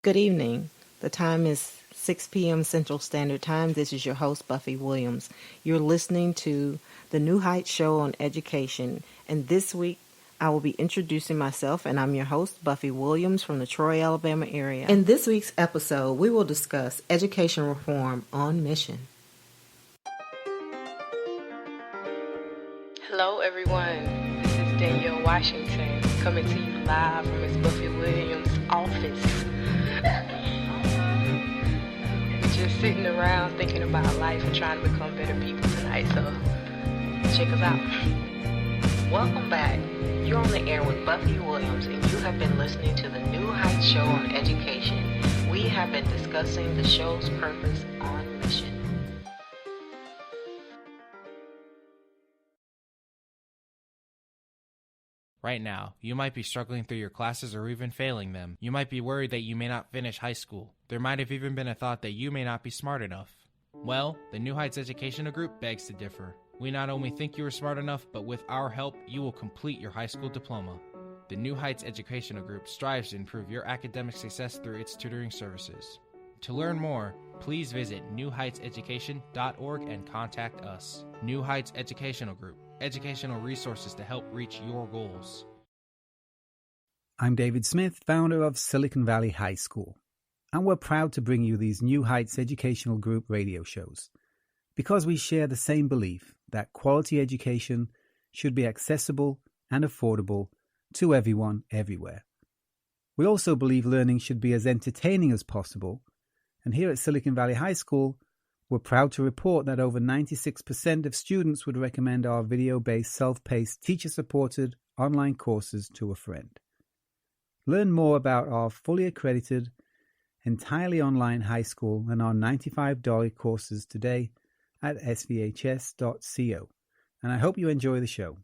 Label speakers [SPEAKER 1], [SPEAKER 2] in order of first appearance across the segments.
[SPEAKER 1] Good evening. The time is 6 p.m. Central Standard Time. This is your host, Buffy Williams. You're listening to the New Heights Show on Education. And this week, I will be introducing myself, and I'm your host, Buffy Williams from the Troy, Alabama area. In this week's episode, we will discuss education reform on mission.
[SPEAKER 2] Hello, everyone. This is Danielle Washington coming to you live from Miss Buffy Williams' office. We're just sitting around thinking about life and trying to become better people tonight, so check us out. Welcome back. You're on the air with Buffy Williams, and you have been listening to the New Heights Show on Education. We have been discussing the show's purpose on mission.
[SPEAKER 3] Right now, you might be struggling through your classes or even failing them. You might be worried that you may not finish high school. There might have even been a thought that you may not be smart enough. Well, the New Heights Educational Group begs to differ. We not only think you are smart enough, but with our help, you will complete your high school diploma. The New Heights Educational Group strives to improve your academic success through its tutoring services. To learn more, please visit newheightseducation.org and contact us. New Heights Educational Group. Educational resources to help reach your goals.
[SPEAKER 4] I'm David Smith, founder of Silicon Valley High School, and we're proud to bring you these New Heights Educational Group radio shows because we share the same belief that quality education should be accessible and affordable to everyone, everywhere. We also believe learning should be as entertaining as possible, and here at Silicon Valley High School, we're proud to report that over 96% of students would recommend our video-based, self-paced, teacher-supported online courses to a friend. Learn more about our fully accredited, entirely online high school and our $95 courses today at svhs.co. And I hope you enjoy the show.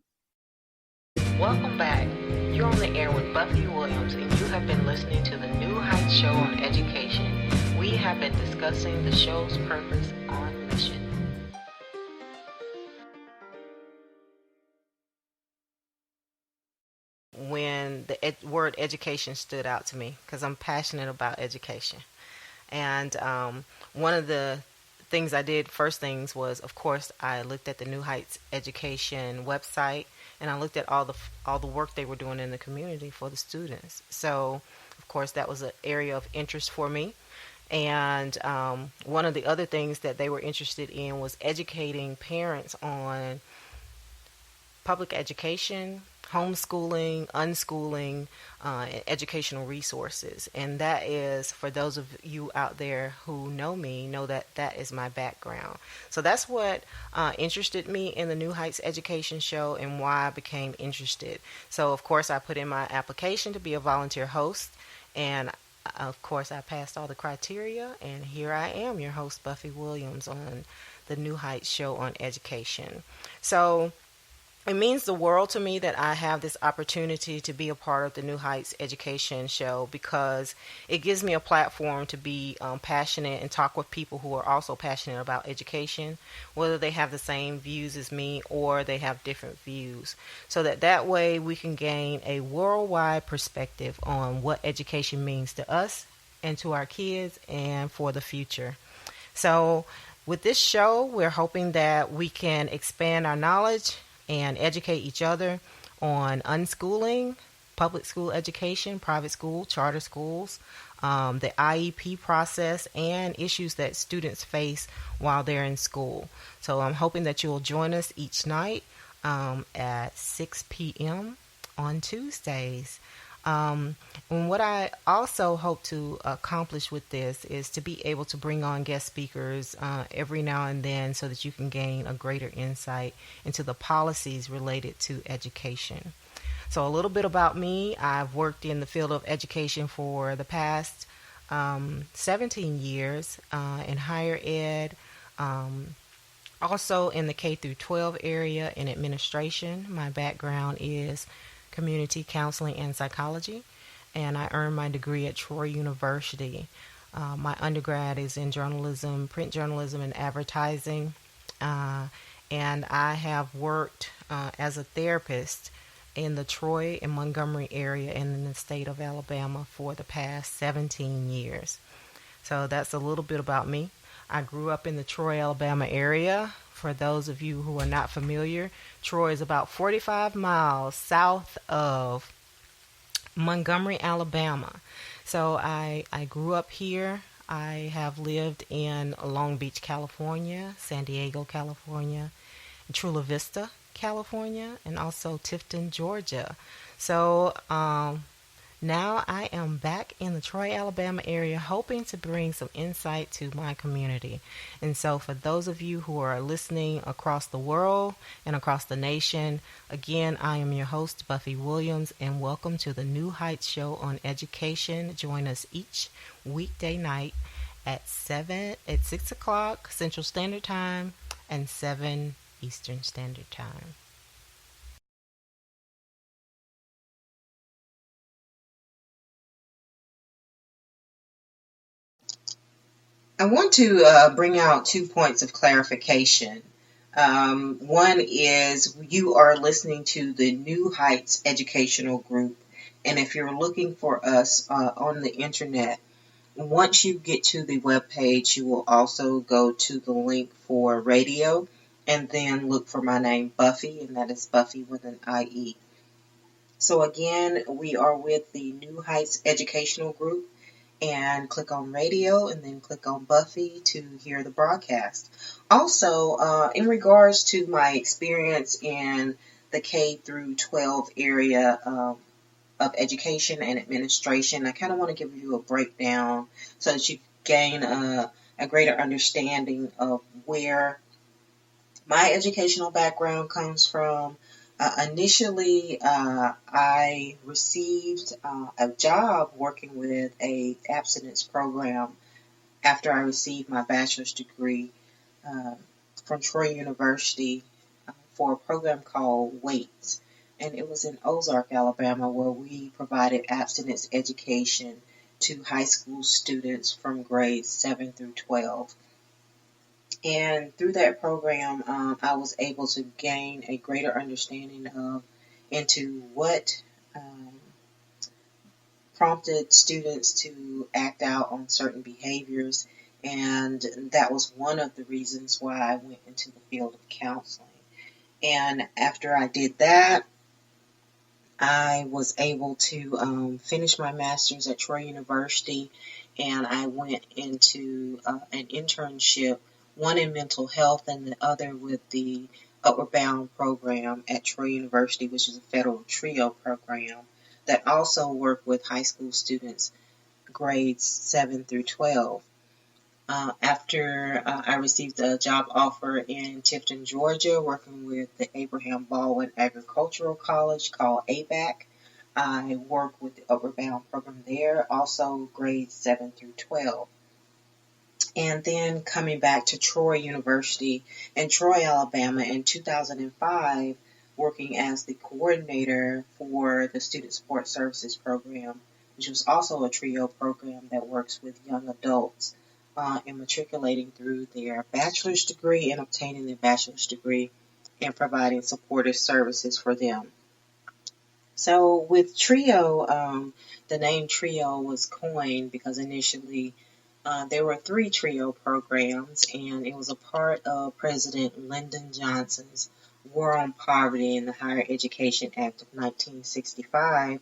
[SPEAKER 2] Welcome back. You're on the air with Buffy Williams, and you have been listening to the New Heights Show on Education. We have been discussing the show's purpose on mission.
[SPEAKER 1] When the word education stood out to me, because I'm passionate about education. And one of the things I did, first things was, of course, I looked at the New Heights Education website, and I looked at all the work they were doing in the community for the students. So, of course, that was an area of interest for me. And one of the other things that they were interested in was educating parents on public education, homeschooling, unschooling, educational resources. And that is, for those of you out there who know me, know that that is my background. So that's what interested me in the New Heights Education Show and why I became interested. So, of course, I put in my application to be a volunteer host, and of course, I passed all the criteria, and here I am, your host, Buffy Williams, on the New Heights Show on Education. So it means the world to me that I have this opportunity to be a part of the New Heights Education Show because it gives me a platform to be passionate and talk with people who are also passionate about education, whether they have the same views as me or they have different views, so that way we can gain a worldwide perspective on what education means to us and to our kids and for the future. So with this show, we're hoping that we can expand our knowledge and educate each other on unschooling, public school education, private school, charter schools, the IEP process, and issues that students face while they're in school. So I'm hoping that you'll join us each night at 6 p.m. on Tuesdays. And what I also hope to accomplish with this is to be able to bring on guest speakers every now and then so that you can gain a greater insight into the policies related to education. So a little bit about me. I've worked in the field of education for the past 17 years in higher ed, also in the K through 12 area in administration. My background is community counseling and psychology, and I earned my degree at Troy University. My undergrad is in journalism, print journalism, and advertising, and I have worked as a therapist in the Troy and Montgomery area and in the state of Alabama for the past 17 years. So that's a little bit about me. I grew up in the Troy, Alabama area. For those of you who are not familiar, Troy is about 45 miles south of Montgomery, Alabama. So I grew up here. I have lived in Long Beach, California, San Diego, California, Chula Vista, California, and also Tifton, Georgia. So now I am back in the Troy, Alabama area, hoping to bring some insight to my community. And so for those of you who are listening across the world and across the nation, again, I am your host, Buffie Williams, and welcome to the New Heights Show on Education. Join us each weekday night at 6 o'clock Central Standard Time and 7 Eastern Standard Time.
[SPEAKER 2] I want to bring out 2 points of clarification. One is you are listening to the New Heights Educational Group, and if you're looking for us on the internet, once you get to the webpage, you will also go to the link for radio, and then look for my name, Buffie, and that is Buffie with an IE. So again, we are with the New Heights Educational Group, and click on radio and then click on Buffie to hear the broadcast. Also, in regards to my experience in the K through 12 area of education and administration, I kind of want to give you a breakdown so that you gain a greater understanding of where my educational background comes from. Initially, I received a job working with a abstinence program after I received my bachelor's degree from Troy University for a program called WAIT. And it was in Ozark, Alabama, where we provided abstinence education to high school students from grades 7 through 12. And through that program, I was able to gain a greater understanding into what prompted students to act out on certain behaviors. And that was one of the reasons why I went into the field of counseling. And after I did that, I was able to finish my master's at Troy University, and I went into an internship, one in mental health and the other with the Upward Bound program at Troy University, which is a federal TRIO program that also worked with high school students grades 7 through 12. After I received a job offer in Tifton, Georgia, working with the Abraham Baldwin Agricultural College called ABAC. I worked with the Upward Bound program there, also grades 7 through 12. And then coming back to Troy University in Troy, Alabama in 2005, working as the coordinator for the Student Support Services program, which was also a TRIO program that works with young adults in matriculating through their bachelor's degree and obtaining their bachelor's degree and providing supportive services for them. So with TRIO, the name TRIO was coined because initially there were 3 TRIO programs, and it was a part of President Lyndon Johnson's War on Poverty and the Higher Education Act of 1965.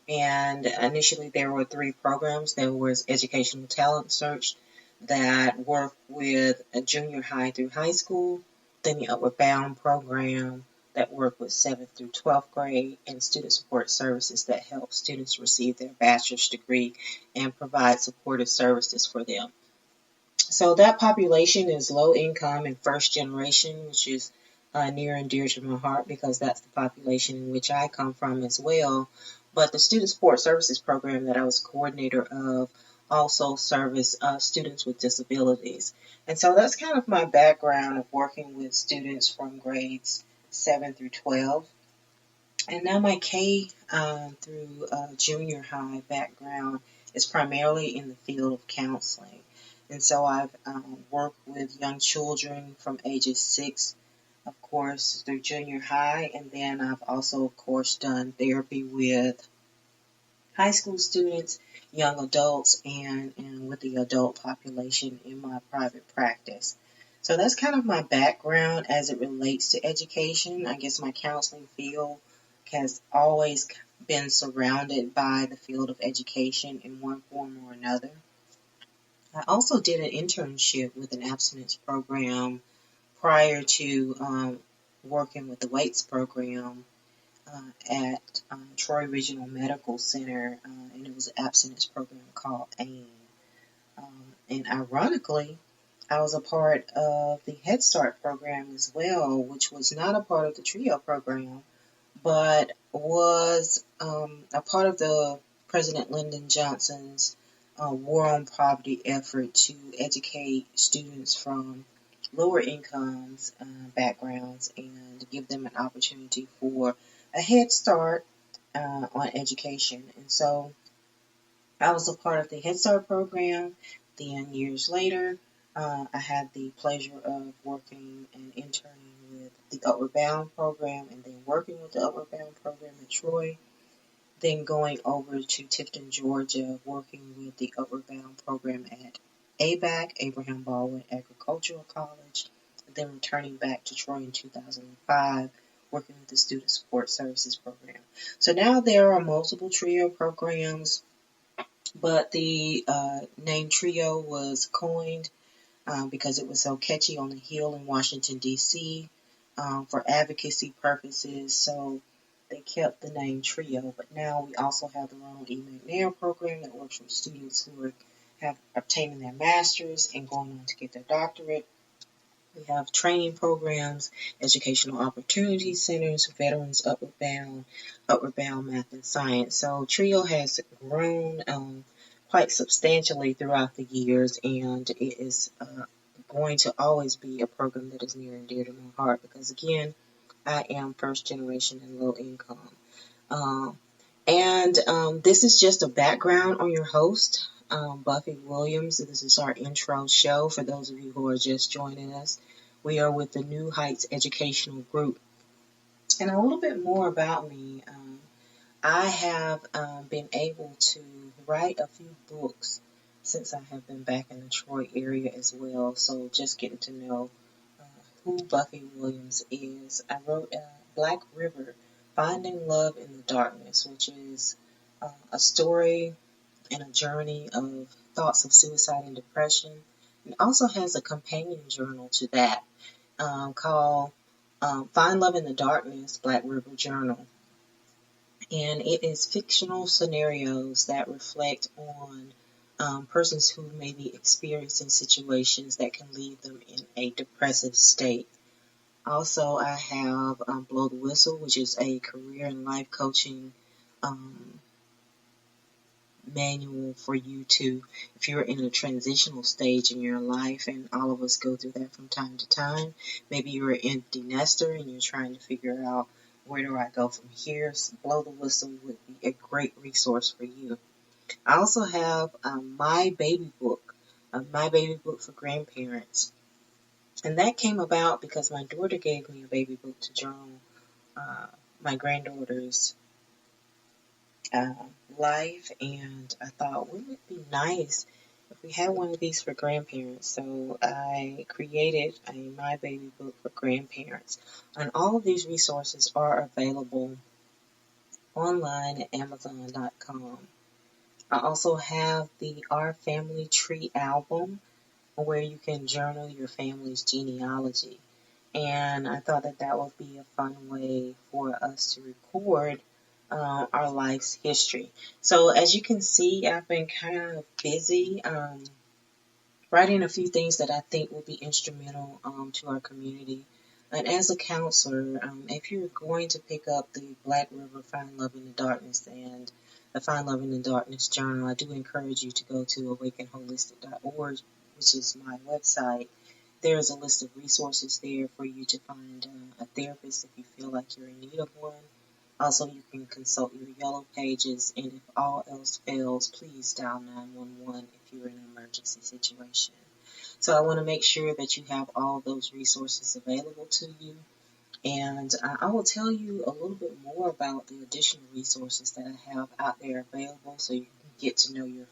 [SPEAKER 2] And initially there were 3 programs. There was Educational Talent Search that worked with a junior high through high school, then the Upward Bound program that worked with 7th through 12th grade, and Student Support Services that help students receive their bachelor's degree and provide supportive services for them. So that population is low income and first generation, which is near and dear to my heart because that's the population in which I come from as well. But the Student Support Services program that I was coordinator of also service students with disabilities. And so that's kind of my background of working with students from grades 7 through 12. And now my K through junior high background is primarily in the field of counseling. And so I've worked with young children from ages 6 of course, through junior high, and then I've also, of course, done therapy with high school students, young adults, and with the adult population in my private practice. So that's kind of my background as it relates to education. I guess my counseling field has always been surrounded by the field of education in one form or another. I also did an internship with an abstinence program prior to working with the weights program at Troy Regional Medical Center, and it was an abstinence program called AIM. And ironically, I was a part of the Head Start program as well, which was not a part of the TRIO program, but was a part of the President Lyndon Johnson's War on Poverty effort to educate students from lower incomes, backgrounds, and give them an opportunity for a head start on education. And so I was a part of the Head Start program. Then years later, I had the pleasure of working and interning with the Upward Bound program, and then working with the Upward Bound program at Troy. Then going over to Tifton, Georgia, working with the Upward Bound program at ABAC, Abraham Baldwin Agricultural College. Then returning back to Troy in 2005, working with the Student Support Services program. So now there are multiple TRIO programs, but the name TRIO was coined because it was so catchy on the Hill in Washington, D.C. For advocacy purposes. So they kept the name TRIO, but now we also have the Ronald E. McNair program that works with students who have obtained their master's and going on to get their doctorate. We have training programs, educational opportunity centers, veterans Upward Bound Math and Science. So TRIO has grown quite substantially throughout the years, and it is going to always be a program that is near and dear to my heart because, again, I am first generation and low income. This is just a background on your host, Buffy Williams. This is our intro show for those of you who are just joining us. We are with the New Heights Educational Group. And a little bit more about me. I have been able to write a few books since I have been back in the Troy area as well. So just getting to know who Buffy Williams is. I wrote Black River, Finding Love in the Darkness, which is a story and a journey of thoughts of suicide and depression. It also has a companion journal to that called Find Love in the Darkness, Black River Journal. And it is fictional scenarios that reflect on persons who may be experiencing situations that can leave them in a depressive state. Also, I have Blow the Whistle, which is a career and life coaching manual for you to, if you're in a transitional stage in your life, and all of us go through that from time to time. Maybe you're an empty nester and you're trying to figure out, where do I go from here? So Blow the Whistle would be a great resource for you. I also have My Baby Book for grandparents. And that came about because my daughter gave me a baby book to journal my granddaughter's life, and I thought, wouldn't it be nice if we had one of these for grandparents? So I created a My Baby Book for grandparents. And all of these resources are available online at Amazon.com. I also have the Our Family Tree album, where you can journal your family's genealogy. And I thought that would be a fun way for us to record our life's history. So as you can see, I've been kind of busy writing a few things that I think will be instrumental to our community. And as a counselor, if you're going to pick up the Black River Find Love in the Darkness and the Find Love in the Darkness journal, I do encourage you to go to awakenholistic.org, which is my website. There is a list of resources there for you to find a therapist if you feel like you're in need of one. Also, you can consult your yellow pages, and if all else fails, please dial 911 if you're in an emergency situation. So I want to make sure that you have all those resources available to you.
[SPEAKER 5] And I will tell you a little bit more about the additional resources that I have out there available so you can get to know your